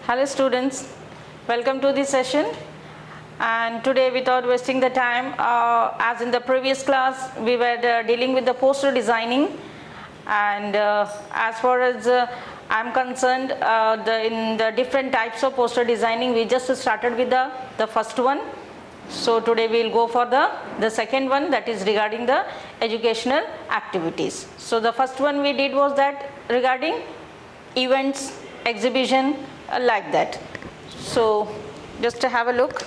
Hello students, welcome to this session. And today, without wasting the time, as in the previous class we were dealing with the poster designing, and as far as I'm concerned, in the different types of poster designing, we just started with the first one. So today we will go for the second one, that is regarding the educational activities. So the first one we did was that regarding events, exhibition, like that. So just to have a look.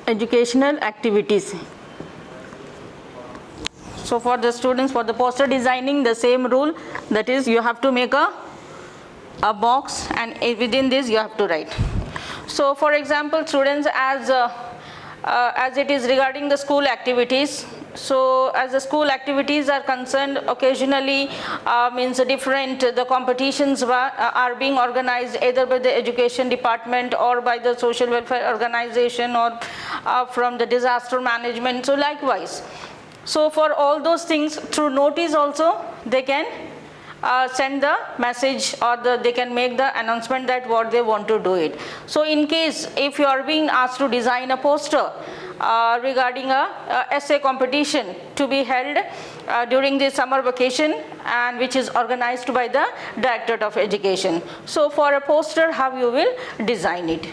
Educational activities. So for the students, for the poster designing, the same rule, that is you have to make a box, and within this you have to write. So for example, students, as it is regarding the school activities, so as the school activities are concerned, occasionally means different, the competitions are being organized either by the education department or by the social welfare organization or from the disaster management. So likewise, so for all those things, through notice also they can send the message, or they can make the announcement that what they want to do it. So in case if you are being asked to design a poster regarding a essay competition to be held during the summer vacation, and which is organized by the Directorate of Education. So for a poster, how you will design it?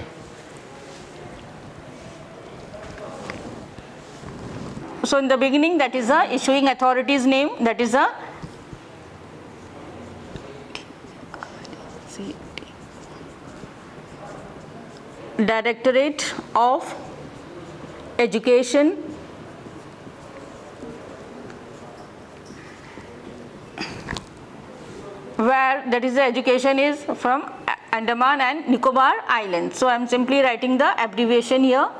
So in the beginning, that is the issuing authority's name, that is the Directorate of Education, where that is the education is from Andaman and Nicobar Islands. So I am simply writing the abbreviation here.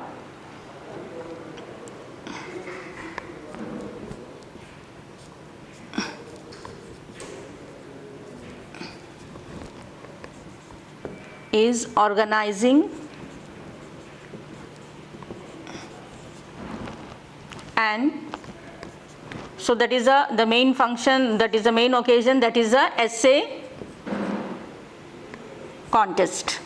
Is organizing and so that is the main function, that is the main occasion, that is the essay contest.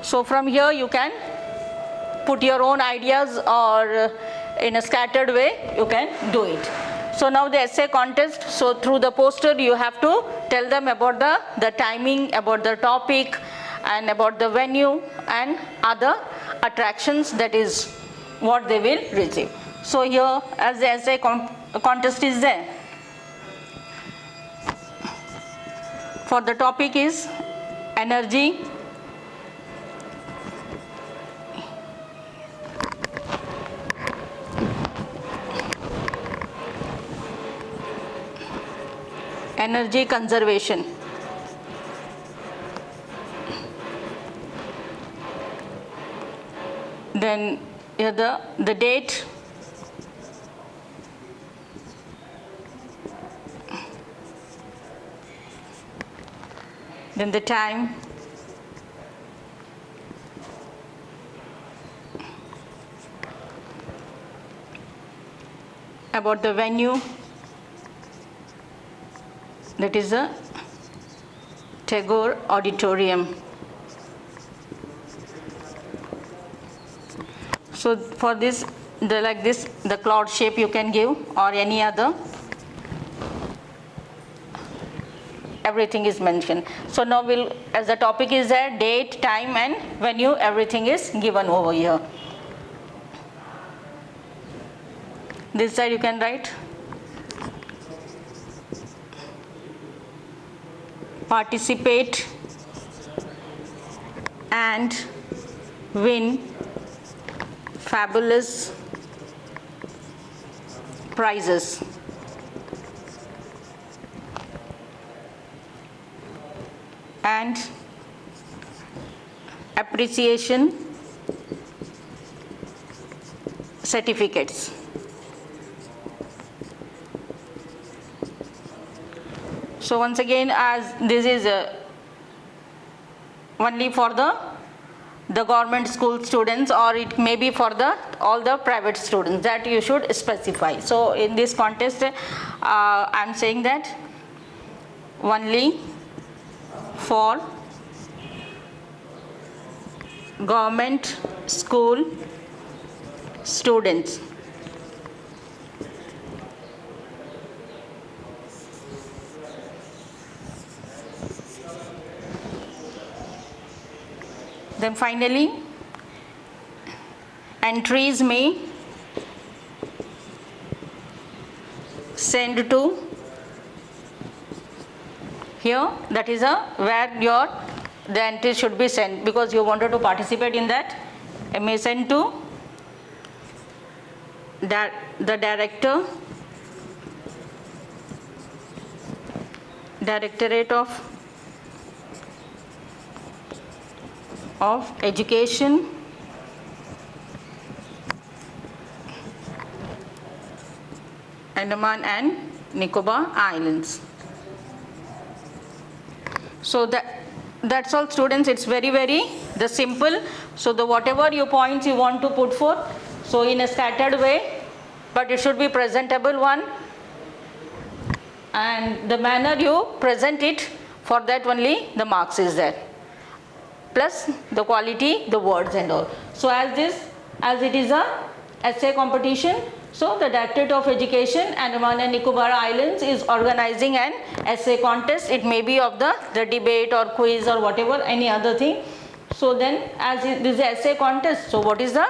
So from here you can put your own ideas, or in a scattered way you can do it. So now the essay contest, so through the poster you have to tell them about the timing, about the topic, and about the venue and other attractions, that is what they will receive. So here, as the essay contest is there, for the topic is energy, energy conservation. Then here the date, then the time, about the venue, that is the Tagore Auditorium. So for this, like this, the cloud shape you can give, or any other. Everything is mentioned. So now we'll, as the topic is there, date, time and venue, everything is given over here. This side you can write participate and win fabulous prizes. And appreciation certificates. So once again, as this is only for the government school students, or it may be for all the private students, that you should specify. So in this context, I am saying that only for government school students. Then finally, entries may send to here, that is where the entry should be sent, because you wanted to participate in that. It may send to the Directorate of Education, Andaman and Nicobar Islands. So that's all, students. It's very the simple. So the whatever your points you want to put forth, so in a scattered way, but it should be presentable one, and the manner you present it, for that only the marks is there, plus the quality, the words and all. So as it is a essay competition, so the Directorate of Education, Andaman and Nicobar Islands is organizing an essay contest. It may be of the debate or quiz or whatever, any other thing. So then, as it is an essay contest, so what is the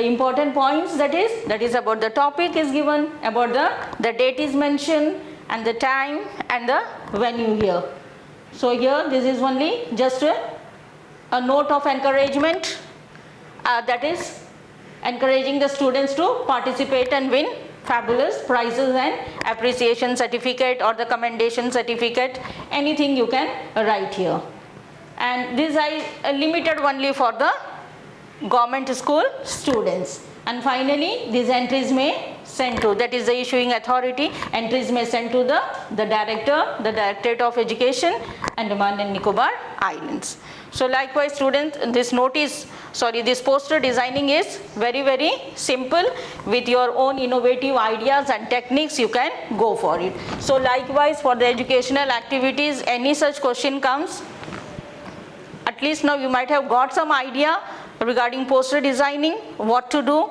important points, that is about the topic is given, about the date is mentioned, and the time and the venue here. So here this is only just a note of encouragement, that is encouraging the students to participate and win fabulous prizes and appreciation certificate or the commendation certificate, anything you can write here. And this I limited only for the government school students. And finally, these entries may send to, that is the issuing authority, entries may send to the Directorate of Education, Andaman and Nicobar Islands. So likewise, students, this poster designing is very simple. With your own innovative ideas and techniques, you can go for it. So likewise, for the educational activities, any such question comes, at least now you might have got some idea regarding poster designing, what to do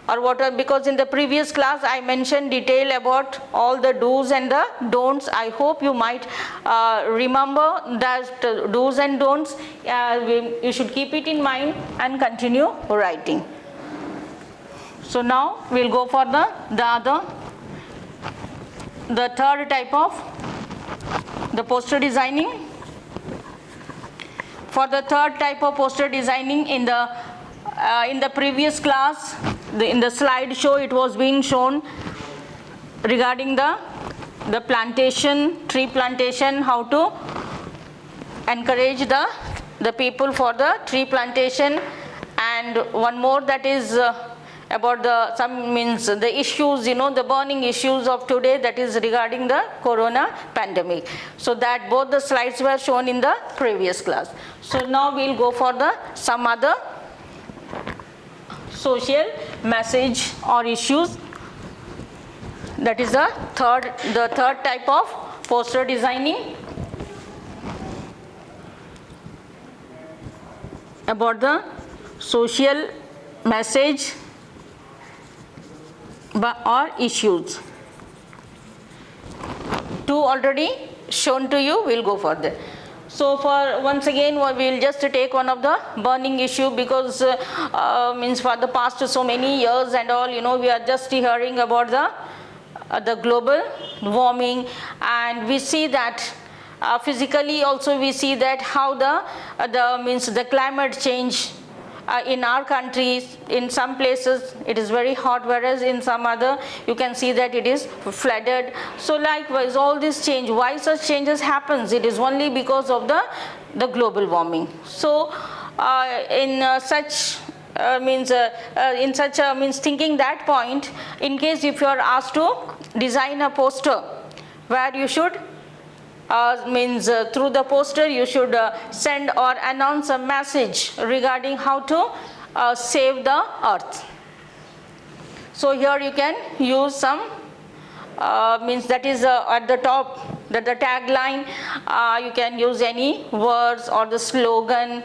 or what are, because in the previous class I mentioned detail about all the do's and the don'ts. I hope you might remember that do's and don'ts. You should keep it in mind and continue writing. So now we'll go for the third type of the poster designing. For the third type of poster designing, in the previous class, in the slide show, it was being shown regarding the plantation, tree plantation, how to encourage the people for the tree plantation, and one more, that is about the issues, the burning issues of today, that is regarding the corona pandemic. So that both the slides were shown in the previous class. So now we'll go for some other social message or issues. That is the third type of poster designing, about the social message or issues. Two already shown to you, we'll go further. So for once again, we'll just take one of the burning issue, because means for the past so many years and all, we are just hearing about the global warming, and we see that physically also we see that how the climate change in our countries, in some places it is very hot, whereas in some other you can see that it is flooded. So likewise, all this change, why such changes happens? It is only because of the global warming. So in such thinking that point, in case if you are asked to design a poster where you should means through the poster you should send or announce a message regarding how to save the earth. So here you can use some means that is at the top, that the tagline, you can use any words or the slogan,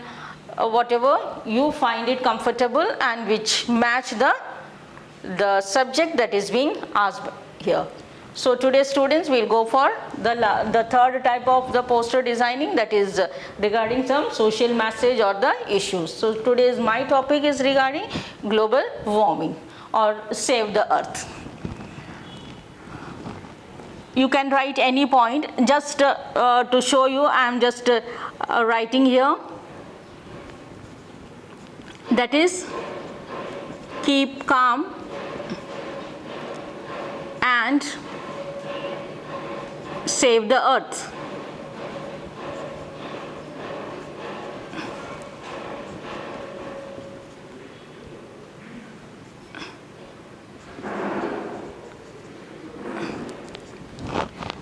whatever you find it comfortable and which match the subject that is being asked here. So today students will go for the third type of the poster designing, that is regarding some social message or the issues. So today's my topic is regarding global warming or save the earth. You can write any point, just to show you I am just writing here, that is keep calm and save the earth.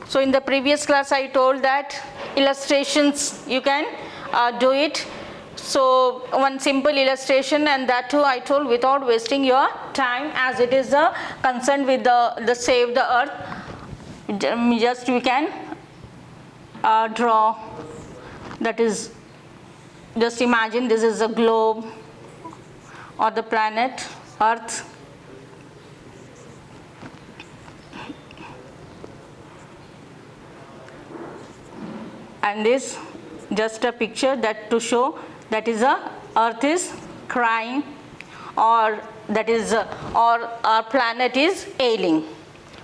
So in the previous class I told that illustrations you can do it. So one simple illustration, and that too I told without wasting your time, as it is concerned with the save the earth. Just we can draw, that is, just imagine this is a globe or the planet earth. And this just a picture that to show that is earth is crying, or that is or our planet is ailing.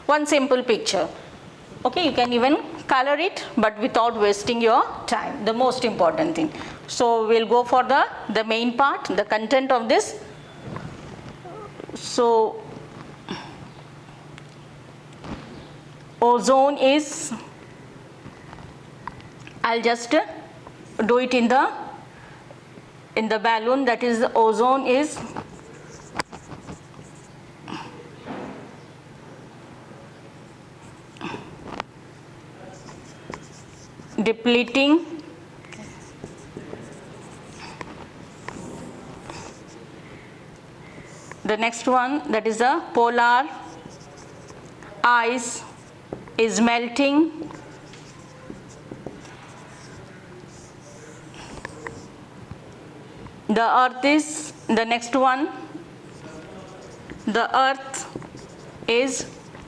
One simple picture. Okay, you can even color it, but without wasting your time, the most important thing. So we'll go for the main part, the content of this. So ozone is, I'll just do it in the balloon, that is ozone is depleting the next one, that is the polar ice is melting. The earth is the next one, the earth is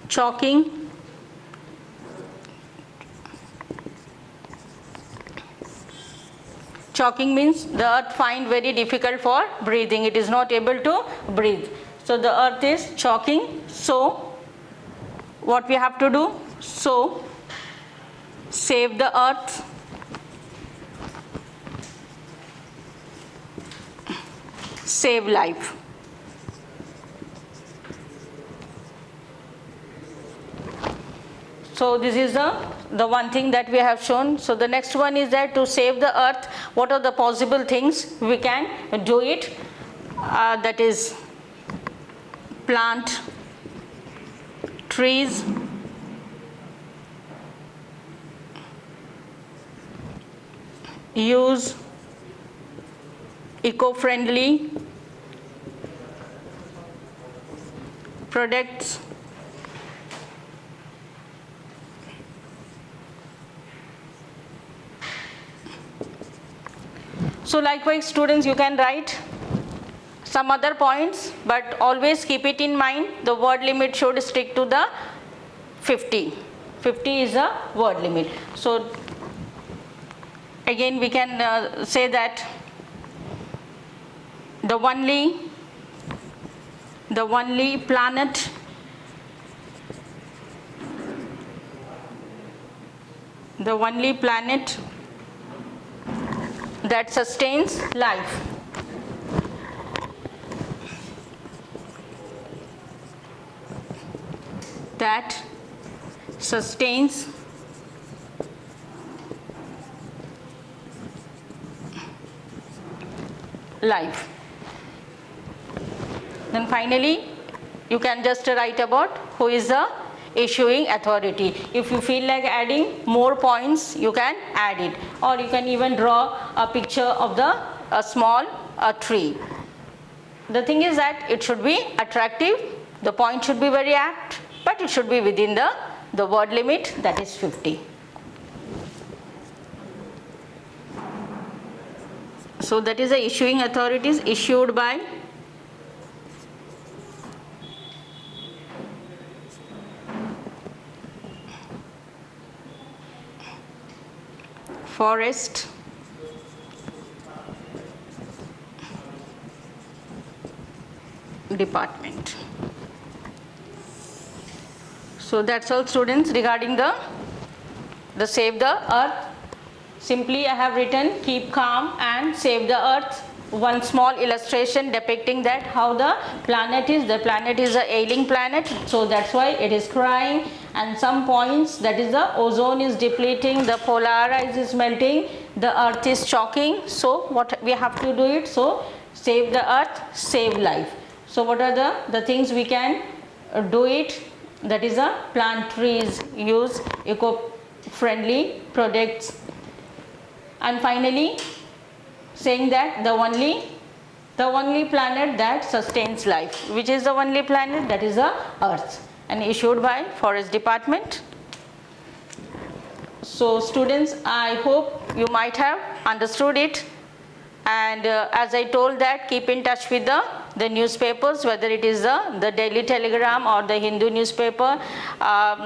choking. Choking means the earth find very difficult for breathing, it is not able to breathe. So the earth is choking. So what we have to do? So save the earth. Save life. So this is the one thing that we have shown. So the next one is that to save the earth, what are the possible things we can do it? That is plant trees, use eco-friendly products, so likewise students you can write some other points, but always keep it in mind the word limit should stick to the 50 is a word limit. So again we can say that the only planet that sustains life. That sustains life. Then finally you can just write about who is the issuing authority. If you feel like adding more points, you can add it, or you can even draw a picture of a small tree. The thing is that it should be attractive, the point should be very apt, but it should be within the word limit, that is 50. So that is the issuing authorities issued by Forest Department. So that's all, students, regarding the Save the Earth. Simply I have written keep calm and save the earth. One small illustration depicting that how the planet is. The planet is a ailing planet, so that's why it is crying. And some points, that is the ozone is depleting, the polar ice is melting, the earth is choking. So what we have to do it? So save the earth, save life. So what are the things we can do it? That is a plant trees, use eco-friendly products. And finally, saying that the only planet that sustains life. Which is the only planet? That is the Earth, and issued by Forest Department. So students, I hope you might have understood it, and as I told that, keep in touch with the newspapers, whether it is the Daily Telegram or the Hindu newspaper. At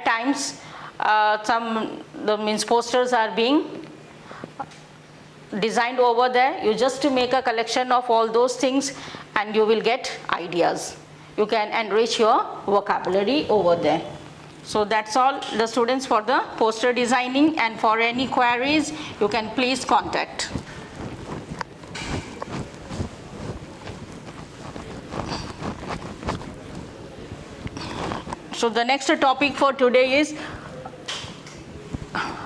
times posters are being designed over there. You just to make a collection of all those things and you will get ideas. You can enrich your vocabulary over there. So that's all, the students, for the poster designing, and for any queries you can please contact. So the next topic for today is,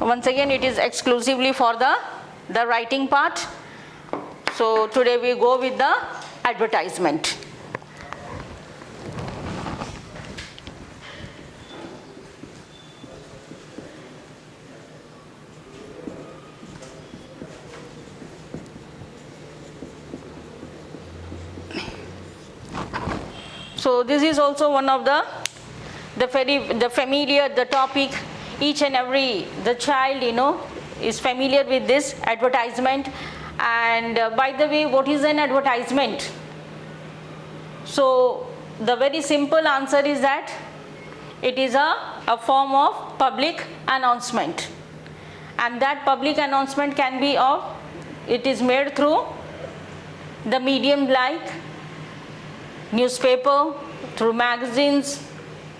once again, it is exclusively for the writing part. So today we go with the advertisement. So this is also one of the familiar topic. Each and every the child is familiar with this advertisement. And by the way, what is an advertisement? So the very simple answer is that it is a form of public announcement, and that public announcement can be it is made through the medium like newspaper, through magazines,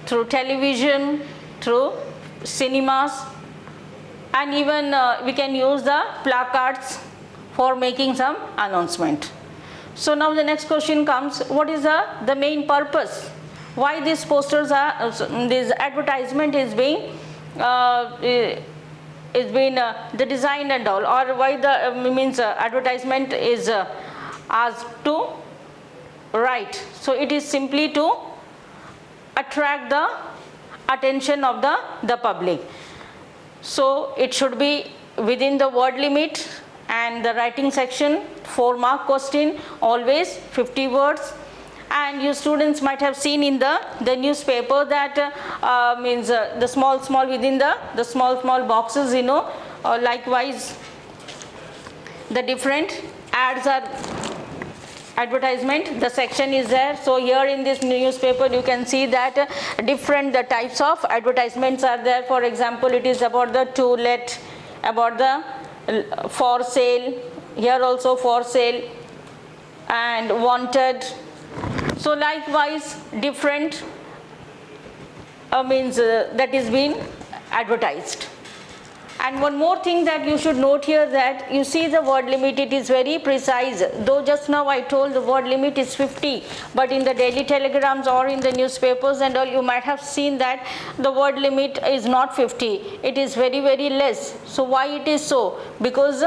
through television, through cinemas, and even we can use the placards for making some announcement. So now the next question comes, what is the main purpose? Why these posters are, this advertisement is being the design and all, or why the advertisement is asked to write? So it is simply to attract the attention of the public. So it should be within the word limit, and the writing section 4-mark question, always 50 words. And you students might have seen in the newspaper that the small within the small boxes, likewise the different ads are advertisement, the section is there. So here in this newspaper you can see that different the types of advertisements are there. For example, it is about the to let, about the for sale, here also for sale, and wanted. So likewise different that is being advertised. And one more thing that you should note here, that you see the word limit, it is very precise. Though just now I told the word limit is 50, but in the daily telegrams or in the newspapers and all, you might have seen that the word limit is not 50. It is very, very less. So why it is so? Because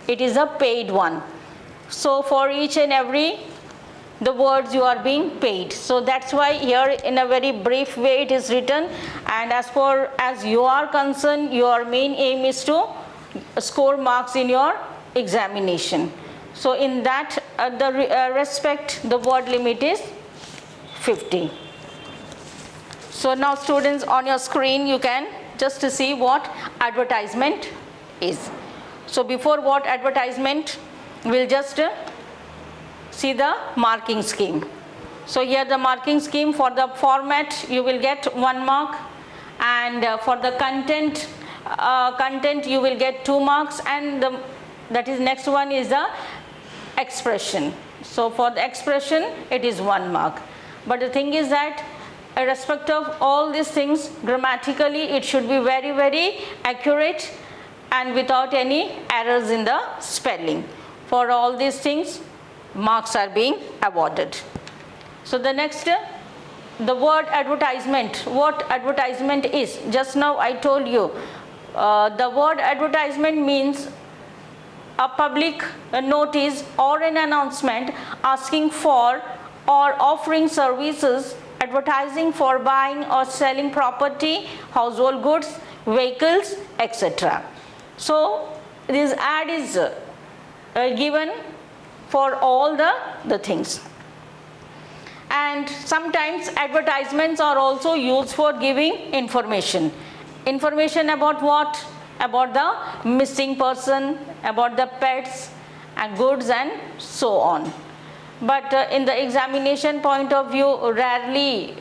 it is a paid one. So for each and every the words you are being paid. So that's why here in a very brief way it is written, and as far as you are concerned, your main aim is to score marks in your examination. So in that respect, the word limit is 50. So now students, on your screen you can just see what advertisement is. So before what advertisement, we'll just see the marking scheme. So here the marking scheme: for the format you will get 1 mark, and for the content you will get 2 marks, and that is next one is the expression. So for the expression it is 1 mark. But the thing is that irrespective of all these things, grammatically it should be very, very accurate and without any errors in the spelling. For all these things, marks are being awarded. So the next, the word advertisement. What advertisement is? Just now I told you, the word advertisement means a public notice or an announcement asking for or offering services, advertising for buying or selling property, household goods, vehicles, etc. So this ad is given for all the things. And sometimes advertisements are also used for giving information. Information about what? About the missing person, about the pets and goods and so on. But in the examination point of view, rarely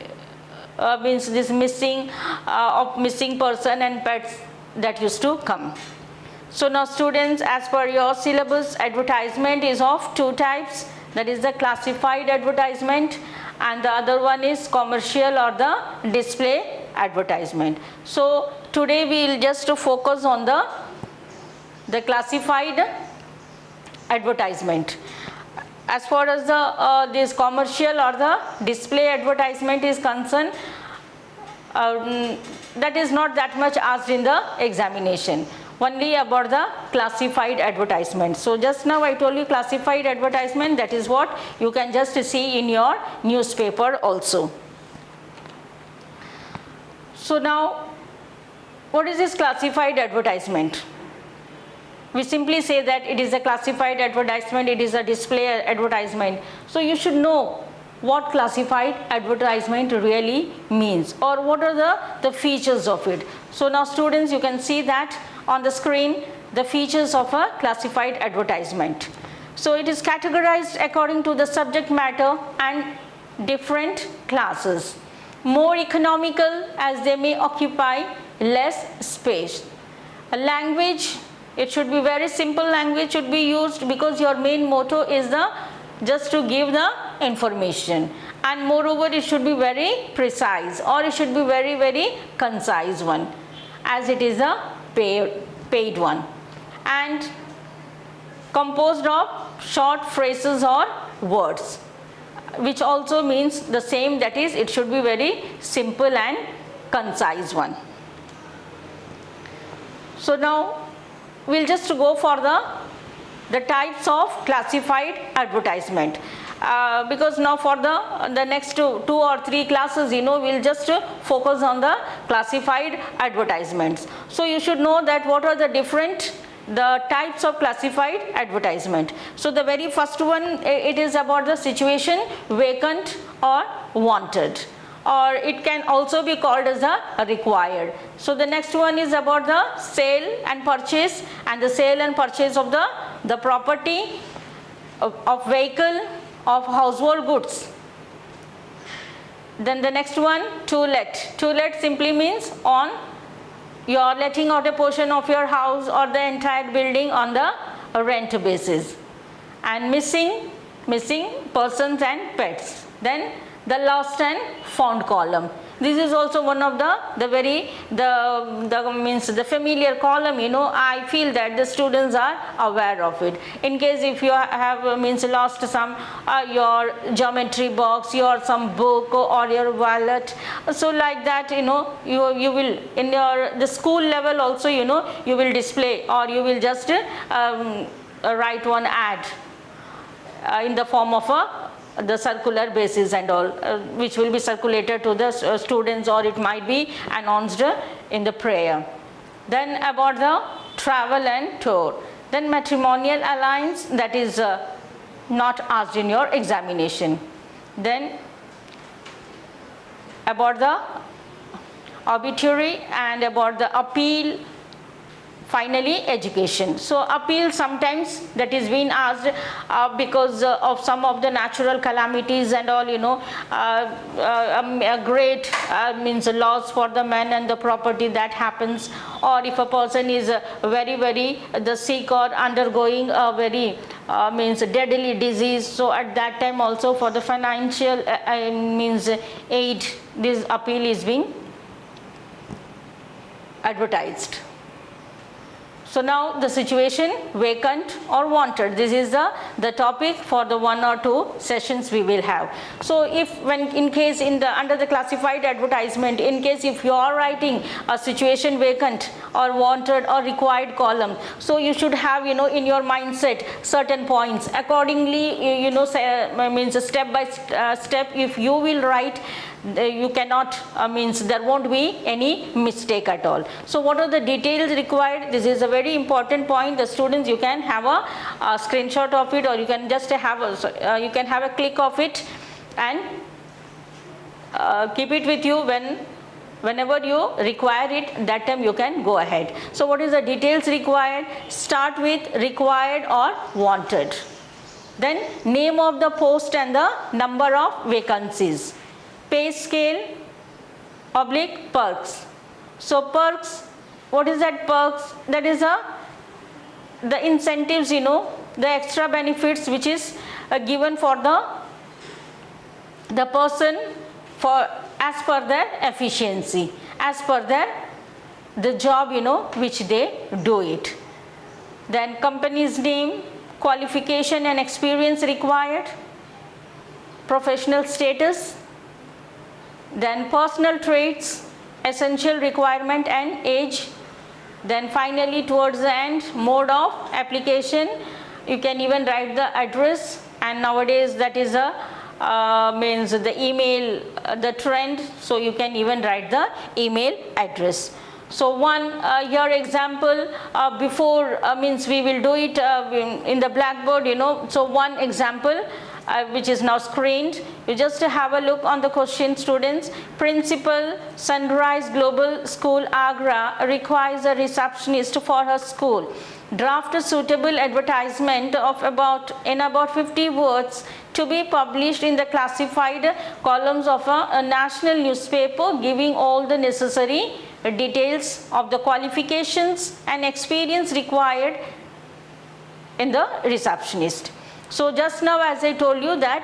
means this missing person and pets that used to come. So now students, as per your syllabus, advertisement is of 2 types. That is the classified advertisement, and the other one is commercial or the display advertisement. So today we will just focus on the classified advertisement. As far as this commercial or the display advertisement is concerned, that is not that much asked in the examination. Only about the classified advertisement. So just now I told you classified advertisement, that is what you can just see in your newspaper also. So now, what is this classified advertisement? We simply say that it is a classified advertisement, it is a display advertisement. So you should know what classified advertisement really means, or what are the features of it. So now students, you can see that on the screen, the features of a classified advertisement. So it is categorized according to the subject matter and different classes. More economical, as they may occupy less space. A language, it should be very simple language should be used, because your main motto is just to give the information, and moreover it should be very precise, or it should be very, very concise one, as it is a paid one, and composed of short phrases or words, which also means the same, that is it should be very simple and concise one. So now we'll just go for the types of classified advertisement, because now for the next two or three classes, we'll just focus on the classified advertisements. So you should know that what are the types of classified advertisement. So the very first one, it is about the situation, vacant or wanted, or it can also be called as a required. So the next one is about the sale and purchase, and the sale and purchase of the property, of vehicle, of household goods. Then the next one, to let. To let simply means on you're letting out a portion of your house or the entire building on the rent basis. And missing persons and pets. Then the lost and found column. This is also one of the familiar column. I feel that the students are aware of it. In case if you have lost some your geometry box, your some book or your wallet, so like that, you will in the school level also, you will display, or you will just write one ad in the form of a the circular basis and all, which will be circulated to the students, or it might be announced in the prayer. Then about the travel and tour. Then matrimonial alliance, that is not asked in your examination. Then about the obituary and about the appeal. Finally, education. So appeal sometimes that is being asked because of some of the natural calamities and all, a great means loss for the man and the property that happens, or if a person is very the sick or undergoing a very means deadly disease, so at that time also for the financial means aid, this appeal is being advertised. So now the situation, vacant or wanted, this is the topic for the 1 or 2 sessions we will have. So if when in case in the under the classified advertisement, in case if you are writing a situation vacant or wanted or required column, so you should have in your mindset certain points. Accordingly means step by step if you will write, you cannot means there won't be any mistake at all. So what are the details required? This is a very important point. The students, you can have a screenshot of it, or you can just have a click of it and keep it with you. Whenever you require it, that time you can go ahead. So what is the details required? Start with required or wanted. Then name of the post and the number of vacancies. Pay scale / perks. So perks, what is that perks? That is the incentives, the extra benefits which is given for the person for as per their efficiency, as per the job which they do it. Then company's name, qualification and experience required, professional status, then personal traits, essential requirement and age. Then finally towards the end, mode of application, you can even write the address, and nowadays that is means the email, the trend, so you can even write the email address. So one here example before means we will do it in the blackboard, so one example which is now screened. You just have a look on the question, students. Principal, Sunrise Global School, Agra requires a receptionist for her school. Draft a suitable advertisement of about 50 words to be published in the classified columns of a national newspaper, giving all the necessary details of the qualifications and experience required in the receptionist. So just now as I told you that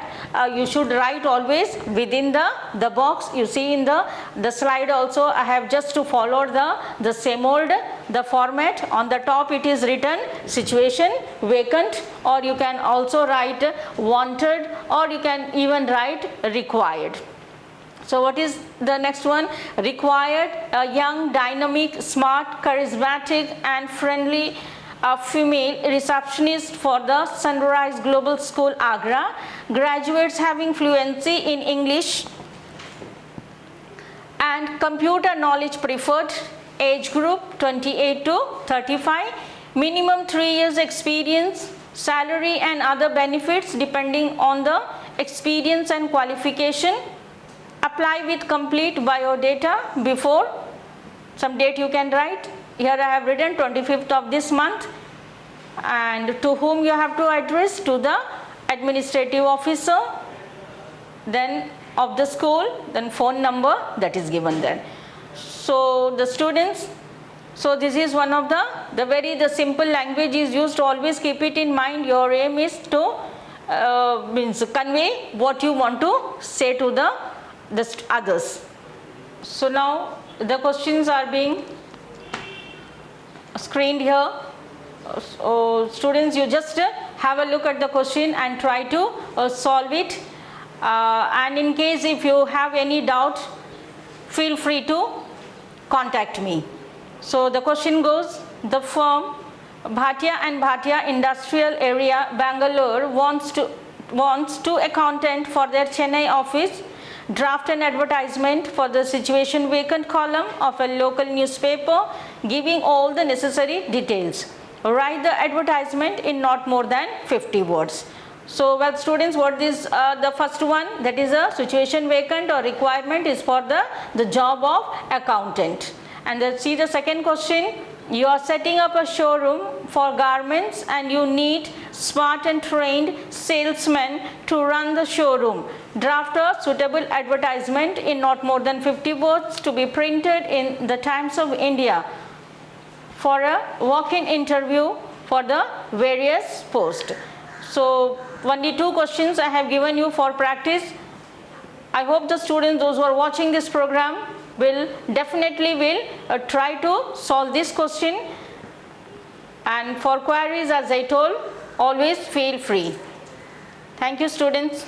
you should write always within the box. You see in the slide also, I have just to follow the same old the format. On the top it is written situation vacant, or you can also write wanted, or you can even write required. So what is the next one? Required a young, dynamic, smart, charismatic and friendly female receptionist for the Sunrise Global School, Agra. Graduates having fluency in English and computer knowledge preferred. Age group 28 to 35. Minimum 3 years experience. Salary and other benefits depending on the experience and qualification. Apply with complete biodata before some date you can write. Here I have written 25th of this month, and to whom you have to address, to the administrative officer, then of the school, then phone number that is given there. So the students, so this is one of the simple language is used. Always keep it in mind. Your aim is to means convey what you want to say to the others. So now the questions are being screened here. So students, you just have a look at the question and try to solve it, and in case if you have any doubt, feel free to contact me. So the question goes, the firm Bhatia and Bhatia Industrial Area, Bangalore wants wants two accountants for their Chennai office. Draft an advertisement for the situation vacant column of a local newspaper, giving all the necessary details. Write the advertisement in not more than 50 words. So, well students, what is the first one? That is a situation vacant or requirement is for the job of accountant. And let's see the second question. You are setting up a showroom for garments and you need smart and trained salesmen to run the showroom. Draft a suitable advertisement in not more than 50 words to be printed in the Times of India for a walk-in interview for the various posts. So, only 2 questions I have given you for practice. I hope the students, those who are watching this program, will definitely try to solve this question, and for queries, as I told, always feel free. Thank you students.